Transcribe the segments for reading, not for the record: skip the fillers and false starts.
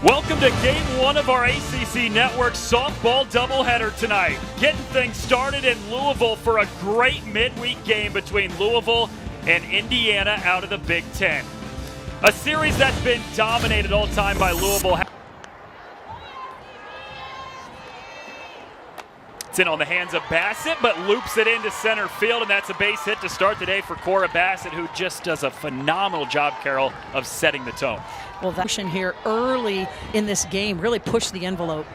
Welcome to Game 1 of our ACC Network softball doubleheader tonight. Getting things started in Louisville for a great midweek game between Louisville and Indiana out of the Big Ten. A series that's been dominated all time by Louisville. It's in on the hands of Bassett, but loops it into center field, and that's a base hit to start the day for Cora Bassett, who just does a phenomenal job, Carol, of setting the tone. Well, that action here early in this game really pushed the envelope.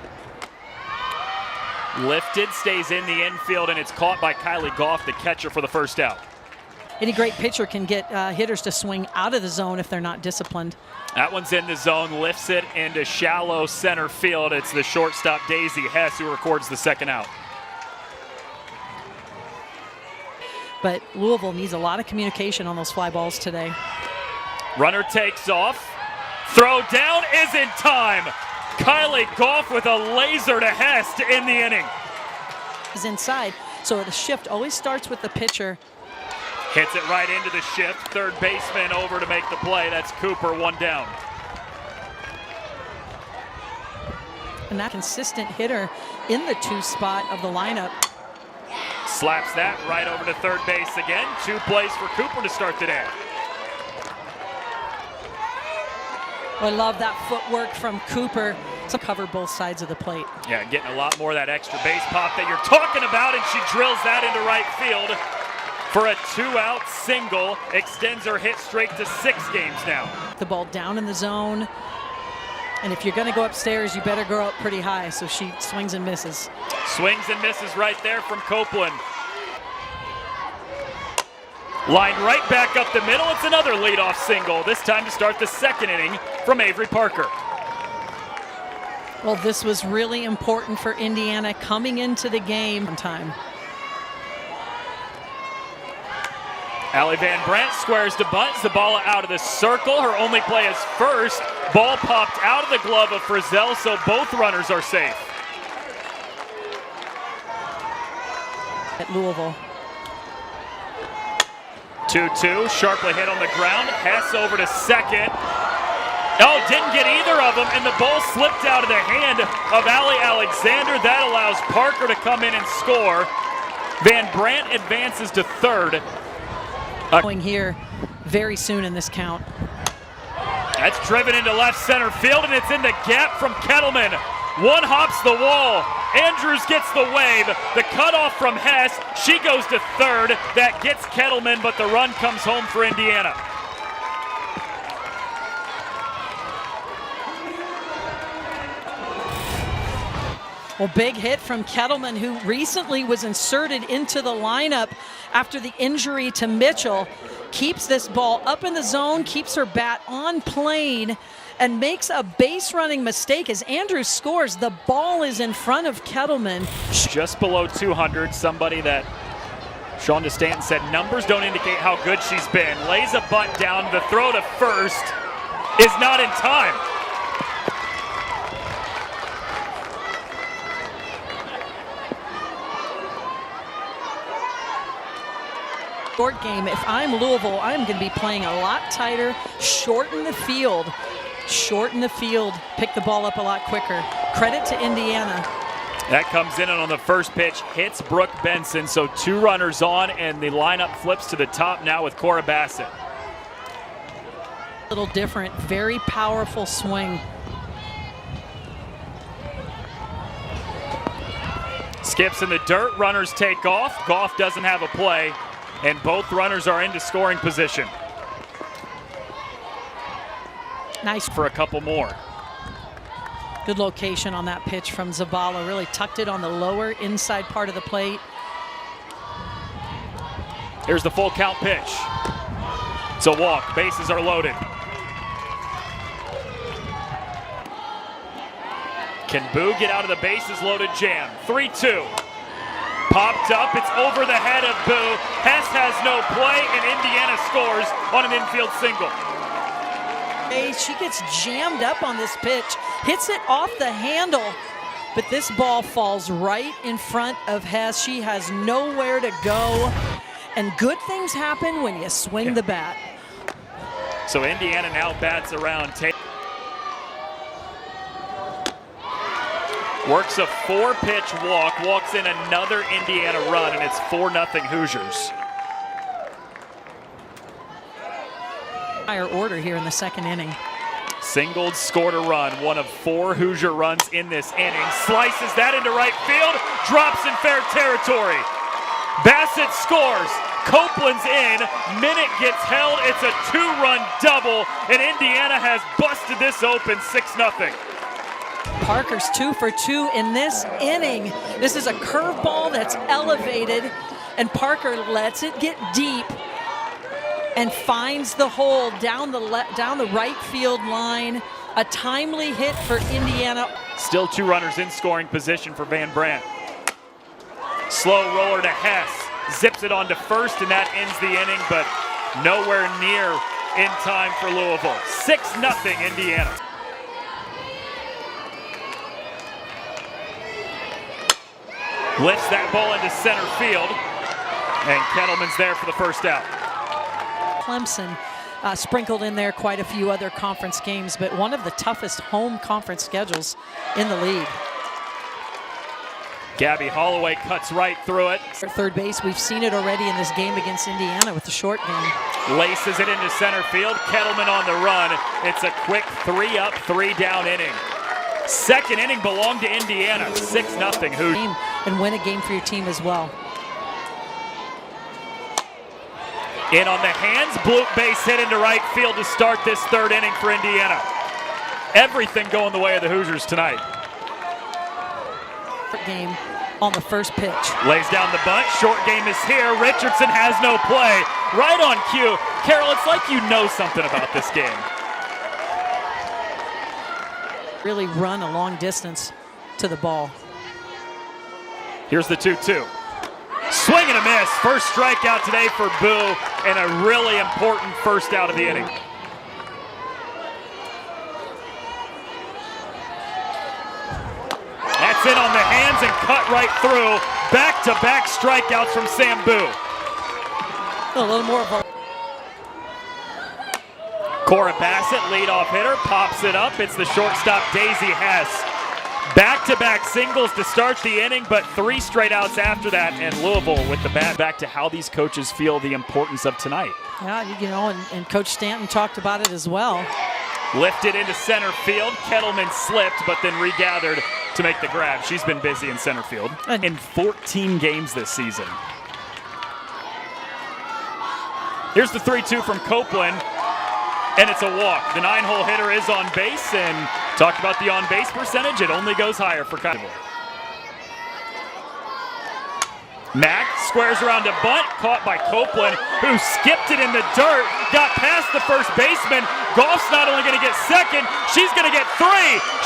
Lifted, stays in the infield, and it's caught by Kylie Goff, the catcher, for the first out. Any great pitcher can get hitters to swing out of the zone if they're not disciplined. That one's in the zone, lifts it into shallow center field. It's the shortstop, Daisy Hess, who records the second out. But Louisville needs a lot of communication on those fly balls today. Runner takes off. Throw down is in time. Kylie Goff with a laser to Hess to end the inning. Is inside, so the shift always starts with the pitcher. Hits it right into the shift. Third baseman over to make the play. That's Cooper, one down. And that consistent hitter in the 2 spot of the lineup. Slaps that right over to third base again. 2 plays for Cooper to start the day. I love that footwork from Cooper to cover both sides of the plate. Yeah, getting a lot more of that extra base pop that you're talking about, and she drills that into right field for a 2-out single. Extends her hit streak to 6 games now. The ball down in the zone, and if you're going to go upstairs, you better go up pretty high, so she swings and misses. Swings and misses right there from Copeland. Lined right back up the middle. It's another leadoff single, this time to start the 2nd inning from Avery Parker. Well, this was really important for Indiana coming into the game on time. Allie Van Brandt squares to bunt. Zabala out of the circle. Her only play is first. Ball popped out of the glove of Frizzell, so both runners are safe. At Louisville. 2-2, sharply hit on the ground. Hess over to second. Oh, didn't get either of them, and the ball slipped out of the hand of Allie Alexander. That allows Parker to come in and score. Van Brandt advances to third. Going here very soon in this count. That's driven into left center field, and it's in the gap from Kettleman. One hops the wall. Andrews gets the wave. The cutoff from Hess. She goes to third. That gets Kettleman, but the run comes home for Indiana. Well, big hit from Kettleman, who recently was inserted into the lineup after the injury to Mitchell. Keeps this ball up in the zone, keeps her bat on plane, and makes a base running mistake as Andrews scores. The ball is in front of Kettleman. Just below 200, somebody that Sean DeStanton said numbers don't indicate how good she's been. Lays a bunt down. The throw to first is not in time. Short game. If I'm Louisville, I'm going to be playing a lot tighter, shorten the field. Shorten the field, pick the ball up a lot quicker. Credit to Indiana. That comes in, and on the first pitch, hits Brooke Benson. So 2 runners on, and the lineup flips to the top now with Cora Bassett. A little different, very powerful swing. Skips in the dirt, runners take off. Goff doesn't have a play, and both runners are into scoring position. Nice for a couple more. Good location on that pitch from Zabala. Really tucked it on the lower inside part of the plate. Here's the full count pitch. It's a walk. Bases are loaded. Can Boo get out of the bases loaded jam? 3-2. Popped up. It's over the head of Boo. Hess has no play, and Indiana scores on an infield single. She gets jammed up on this pitch, hits it off the handle, but this ball falls right in front of Hess. She has nowhere to go, and good things happen when you swing the bat. So Indiana now bats around. Works a 4-pitch walk, walks in another Indiana run, and it's 4-0 Hoosiers. Higher order here in the second inning. Singled, scored a run, one of 4 Hoosier runs in this inning. Slices that into right field, drops in fair territory. Bassett scores, Copeland's in, Minnick gets held, it's a 2-run double, and Indiana has busted this open 6-0. Parker's 2 for 2 in this inning. This is a curveball that's elevated, and Parker lets it get deep and finds the hole down the right field line. A timely hit for Indiana. Still 2 runners in scoring position for Van Brandt. Slow roller to Hess, zips it on to first, and that ends the inning, but nowhere near in time for Louisville. 6-0 Indiana. Lifts that ball into center field, and Kettleman's there for the first out. Clemson sprinkled in there quite a few other conference games, but one of the toughest home conference schedules in the league. Gabby Holloway cuts right through it. Third base, we've seen it already in this game against Indiana with the short game. Laces it into center field, Kettleman on the run. It's a quick 3-up, 3-down inning. Second inning belonged to Indiana, 6-0 Hoosiers. And win a game for your team as well. In on the hands, bloop base hit into right field to start this third inning for Indiana. Everything going the way of the Hoosiers tonight. Game on the first pitch. Lays down the bunt, short game is here. Richardson has no play. Right on cue. Carol, it's like you know something about this game. Really run a long distance to the ball. Here's the 2-2. Swing and a miss. First strikeout today for Boo, and a really important first out of the inning. That's in on the hands and cut right through. Back-to-back strikeouts from Sam Boo. A little more of a... Cora Bassett, leadoff hitter, pops it up. It's the shortstop, Daisy Hess. Back-to-back singles to start the inning, but 3 straight outs after that, and Louisville with the bat. Back to how these coaches feel the importance of tonight. Yeah, you know, and Coach Stanton talked about it as well. Lifted into center field. Kettleman slipped, but then regathered to make the grab. She's been busy in center field in 14 games this season. Here's the 3-2 from Copeland, and it's a walk. The 9-hole hitter is on base, and talked about the on-base percentage. It only goes higher for Convoy. Mack squares around a bunt, caught by Copeland, who skipped it in the dirt, got past the first baseman. Goff's not only going to get second, she's going to get 3.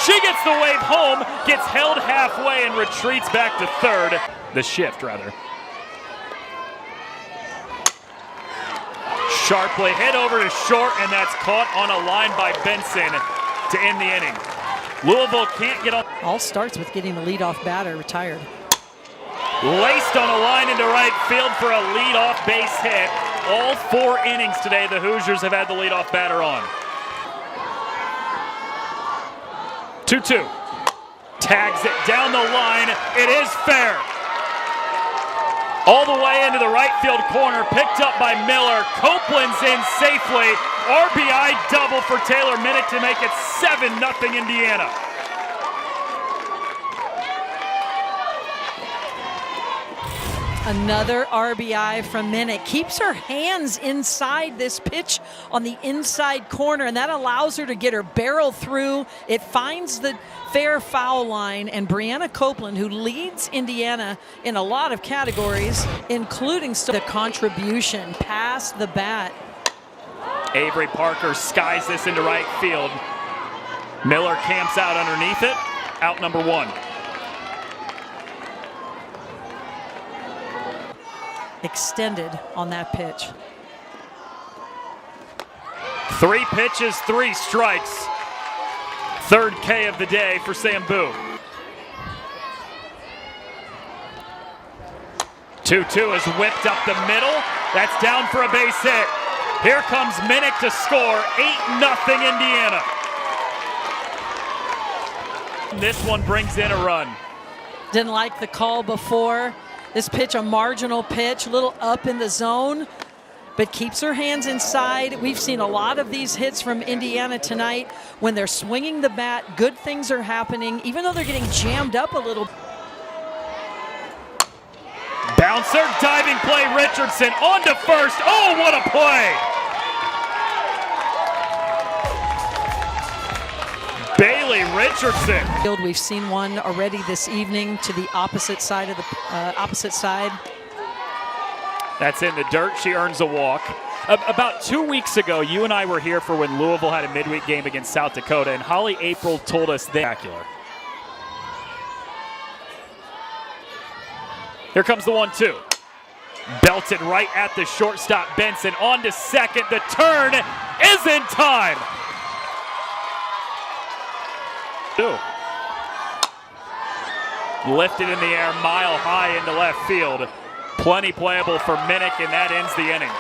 She gets the wave home, gets held halfway, and retreats back to third. The shift, rather. Sharply hit over to short, and that's caught on a line by Benson to end the inning. Louisville can't get on. All starts with getting the leadoff batter retired. Laced on a line into right field for a leadoff base hit. All 4 innings today, the Hoosiers have had the leadoff batter on. 2-2. Tags it down the line. It is fair. All the way into the right field corner, picked up by Miller. Copeland's in safely. RBI double for Taylor Minnick to make it 7-0 Indiana. Another RBI from Minnick. Keeps her hands inside this pitch on the inside corner, and that allows her to get her barrel through. It finds the fair foul line, and Brianna Copeland, who leads Indiana in a lot of categories, including the contribution past the bat. Avery Parker skies this into right field. Miller camps out underneath it. Out number 1. Extended on that pitch. 3 pitches, 3 strikes. Third K of the day for Sam Boo. 2-2 is whipped up the middle. That's down for a base hit. Here comes Minnick to score. 8-0 Indiana. This one brings in a run. Didn't like the call before. This pitch, a marginal pitch, a little up in the zone, but keeps her hands inside. We've seen a lot of these hits from Indiana tonight. When they're swinging the bat, good things are happening, even though they're getting jammed up a little. Bouncer, diving play, Richardson on to first. Oh, what a play! Bailey Richardson. We've seen one already this evening to the opposite side of the opposite side. That's in the dirt. She earns a walk. About 2 weeks ago, you and I were here for when Louisville had a midweek game against South Dakota, and Holly April told us they're spectacular. Here comes the 1-2. Belted right at the shortstop, Benson on to second. The turn is in time. Lifted in the air, mile high into left field. Plenty playable for Minnick, and that ends the inning.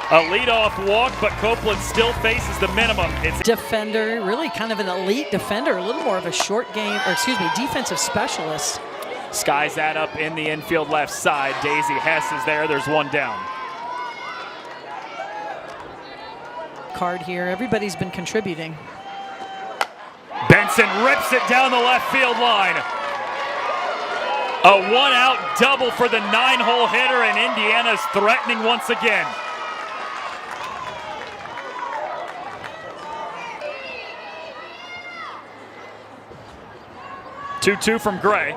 A leadoff walk, but Copeland still faces the minimum. It's defender, really kind of an elite defender, a little more of a short game, or excuse me, defensive specialist. Skies that up in the infield left side. Daisy Hess is there. There's one down. Card here. Everybody's been contributing. Benson rips it down the left field line. A one-out double for the 9-hole hitter, and Indiana's threatening once again. Two from Gray.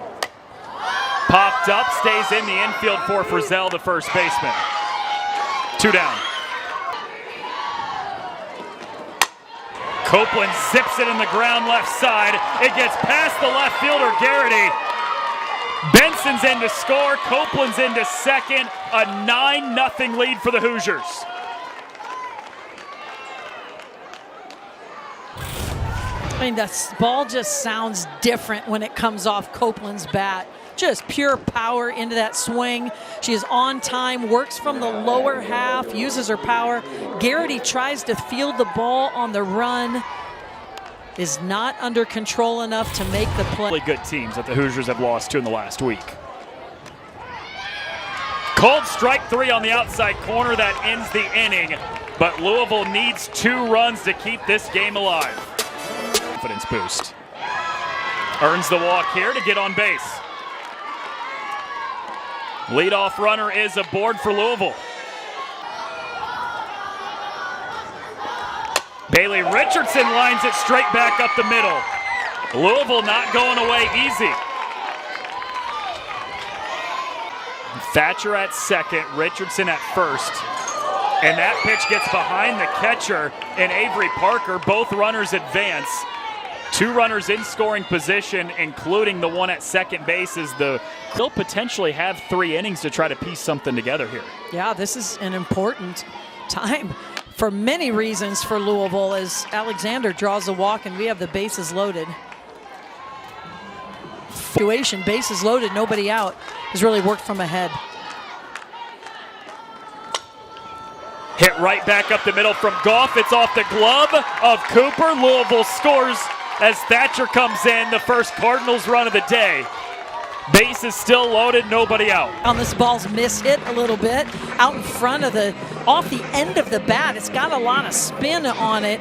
Popped up, stays in the infield for Frizzell, the first baseman. 2 down. Copeland zips it in the ground left side. It gets past the left fielder, Garrity. Benson's in to score. Copeland's in to second. A 9-0 lead for the Hoosiers. I mean, the ball just sounds different when it comes off Copeland's bat. Just pure power into that swing. She is on time, works from the lower half, uses her power. Garrity tries to field the ball on the run. Is not under control enough to make the play. Really good teams that the Hoosiers have lost to in the last week. Called strike 3 on the outside corner. That ends the inning. But Louisville needs 2 runs to keep this game alive. Confidence boost. Earns the walk here to get on base. Leadoff runner is aboard for Louisville. Bailey Richardson lines it straight back up the middle. Louisville not going away easy. Thatcher at second, Richardson at first. And that pitch gets behind the catcher and Avery Parker. Both runners advance. 2 runners in scoring position, including the one at second base. They'll potentially have 3 innings to try to piece something together here. Yeah, this is an important time for many reasons for Louisville as Alexander draws a walk and we have the bases loaded. Situation, bases loaded, nobody out, has really worked from ahead. Hit right back up the middle from Goff. It's off the glove of Cooper. Louisville scores as Thatcher comes in, the first Cardinals run of the day. Base is still loaded, nobody out. On this ball's mishit a little bit, out in front of off the end of the bat. It's got a lot of spin on it,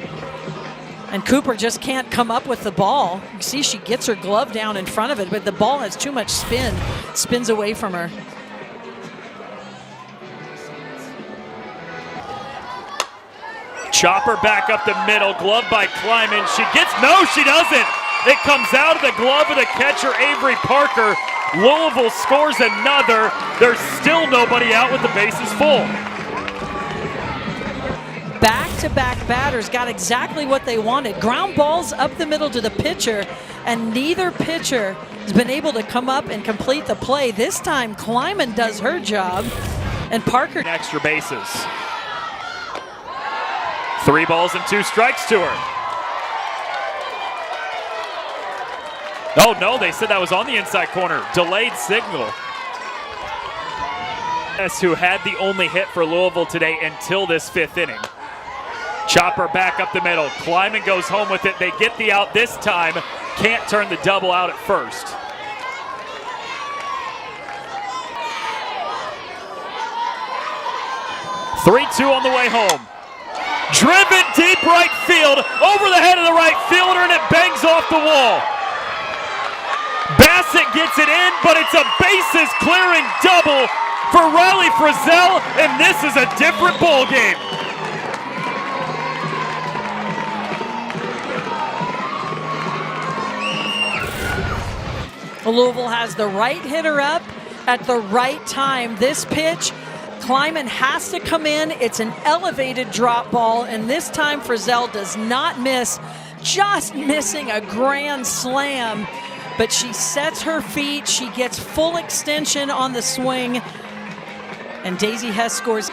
and Cooper just can't come up with the ball. You see she gets her glove down in front of it, but the ball has too much spin, spins away from her. Chopper back up the middle, glove by Kleiman. No, she doesn't. It comes out of the glove of the catcher, Avery Parker. Louisville scores another. There's still nobody out with the bases full. Back-to-back batters got exactly what they wanted. Ground balls up the middle to the pitcher, and neither pitcher has been able to come up and complete the play. This time, Kleiman does her job, and Parker. Extra bases. 3 balls and 2 strikes to her. Oh no, they said that was on the inside corner. Delayed signal. Who had the only hit for Louisville today until this 5th inning. Chopper back up the middle. Kleiman goes home with it. They get the out this time. can't turn the double out at first. "3-2 on the way home. Driven deep right field, over the head of the right fielder, and it bangs off the wall. Bassett gets it in, but it's a bases clearing double for Riley Frizzell, and this is a different ball game. Louisville has the right hitter up at the right time. This pitch, Kleiman has to come in. It's an elevated drop ball, and this time Frizzell does not miss, just missing a grand slam. But she sets her feet, she gets full extension on the swing, and Daisy Hess scores.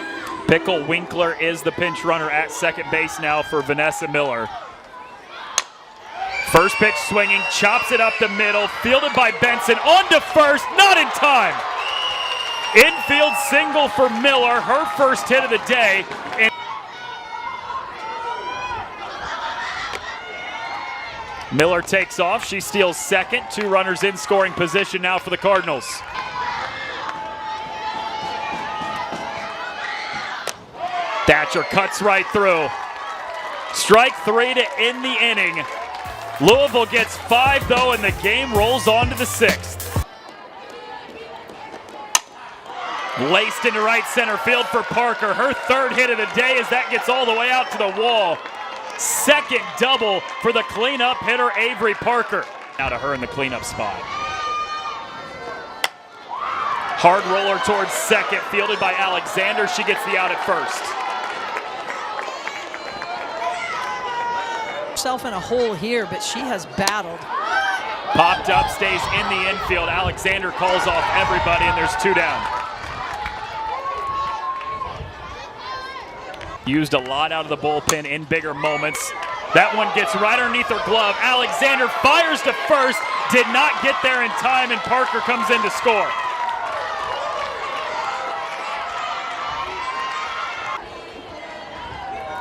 Pickle Winkler is the pinch runner at second base now for Vanessa Miller. First pitch swinging, chops it up the middle, fielded by Benson, on to first, not in time. Infield single for Miller, her first hit of the day. And Miller takes off, she steals second, 2 runners in scoring position now for the Cardinals. Thatcher cuts right through. Strike 3 to end the inning. Louisville gets 5 though, and the game rolls on to the 6th. Laced into right center field for Parker. Her third hit of the day as that gets all the way out to the wall. Second double for the cleanup hitter Avery Parker. Now to her in the cleanup spot. Hard roller towards second, fielded by Alexander. She gets the out at first. Herself in a hole here, but she has battled. Popped up, stays in the infield. Alexander calls off everybody, and there's 2 down. Used a lot out of the bullpen in bigger moments. That one gets right underneath her glove. Alexander fires to first, did not get there in time, and Parker comes in to score.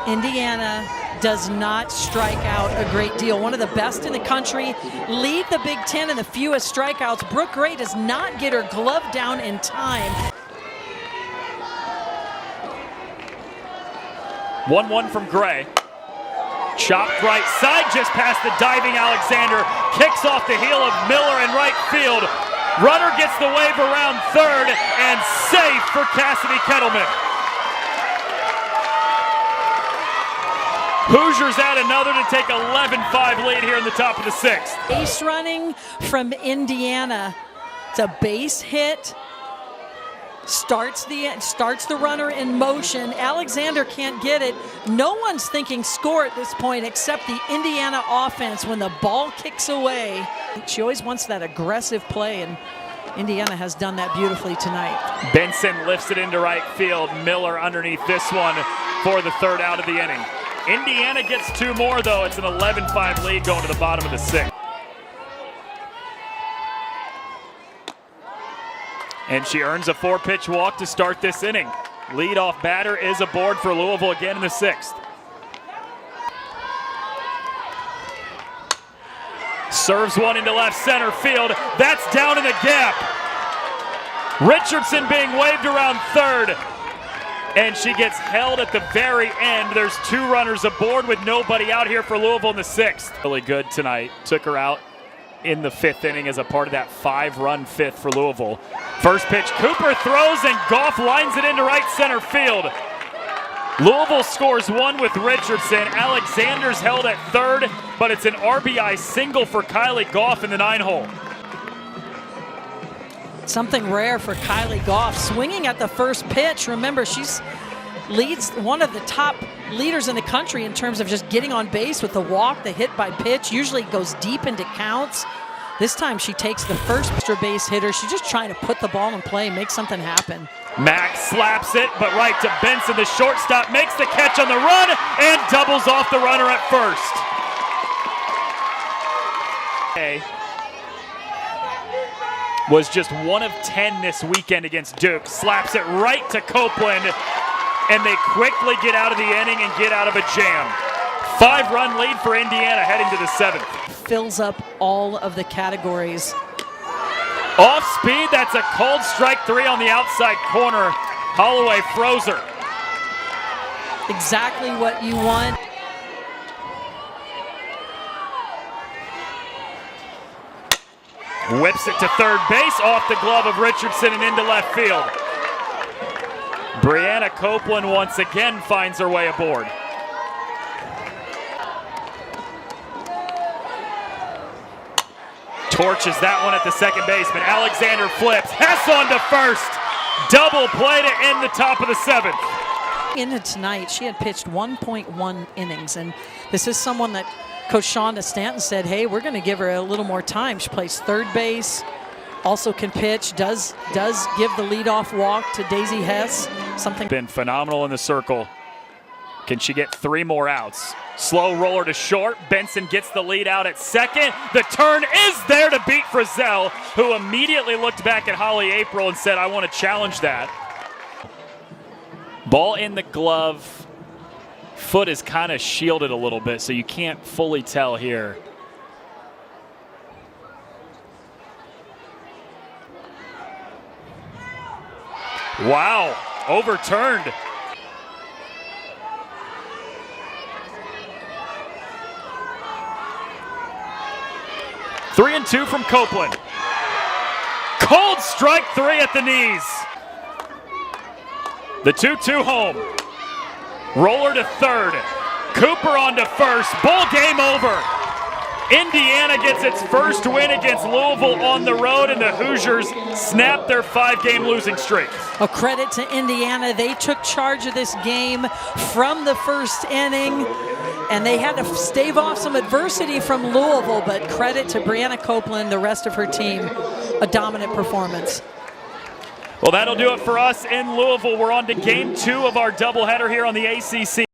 Indiana does not strike out a great deal. One of the best in the country, lead the Big Ten in the fewest strikeouts. Brooke Gray does not get her glove down in time. 1-1 from Gray. Chopped right side, just past the diving Alexander. Kicks off the heel of Miller in right field. Runner gets the wave around third, and safe for Cassidy Kettleman. Hoosiers add another to take 11-5 lead here in the top of the 6th. Base running from Indiana. It's a base hit. Starts the runner in motion. Alexander can't get it. No one's thinking score at this point except the Indiana offense when the ball kicks away. She always wants that aggressive play, and Indiana has done that beautifully tonight. Benson lifts it into right field. Miller underneath this one for the 3rd out of the inning. Indiana gets 2 more though. It's an 11-5 lead going to the bottom of the 6th. And she earns a 4-pitch walk to start this inning. Leadoff batter is aboard for Louisville again in the 6th. Serves one into left center field. That's down in the gap. Richardson being waved around third. And she gets held at the very end. There's 2 runners aboard with nobody out here for Louisville in the 6th. Really good tonight. Took her out in the 5th inning as a part of that 5-run 5th for Louisville. First pitch, Cooper throws, and Goff lines it into right center field. Louisville scores 1 with Richardson. Alexander's held at third, but it's an RBI single for Kylie Goff in the 9-hole. Something rare for Kylie Goff, swinging at the first pitch. Remember, she's leads one of the top leaders in the country in terms of just getting on base with the walk, the hit by pitch. Usually goes deep into counts. This time she takes the first extra base hitter. She's just trying to put the ball in play, make something happen. Max slaps it, but right to Benson. The shortstop makes the catch on the run and doubles off the runner at first. Was just 1 of 10 this weekend against Duke. Slaps it right to Copeland, and they quickly get out of the inning and get out of a jam. 5-run lead for Indiana heading to the 7th. Fills up all of the categories. Off speed, that's a cold strike 3 on the outside corner. Holloway froze her. Exactly what you want. Whips it to third base, off the glove of Richardson and into left field. Brianna Copeland once again finds her way aboard. Torches that one at the second baseman. Alexander flips. Hess on to first. Double play to end the top of the 7th. In tonight, she had pitched 1.1 innings, and this is someone that Coach Shonda Stanton said, hey, we're going to give her a little more time. She plays third base, also can pitch, does give the leadoff walk to Daisy Hess. Something been phenomenal in the circle. Can she get 3 more outs? Slow roller to short. Benson gets the lead out at second. The turn is there to beat Frizzell, who immediately looked back at Holly April and said, I want to challenge that. Ball in the glove. Foot is kind of shielded a little bit, so you can't fully tell here. Wow, overturned. Three and 2 from Copeland. Cold strike 3 at the knees. The 2-2 home. Roller to third. Cooper on to first. Ball game over. Indiana gets its first win against Louisville on the road, and the Hoosiers snap their 5-game losing streak. A credit to Indiana. They took charge of this game from the first inning, and they had to stave off some adversity from Louisville, but credit to Brianna Copeland, the rest of her team, a dominant performance. Well, that'll do it for us in Louisville. We're on to game 2 of our doubleheader here on the ACC.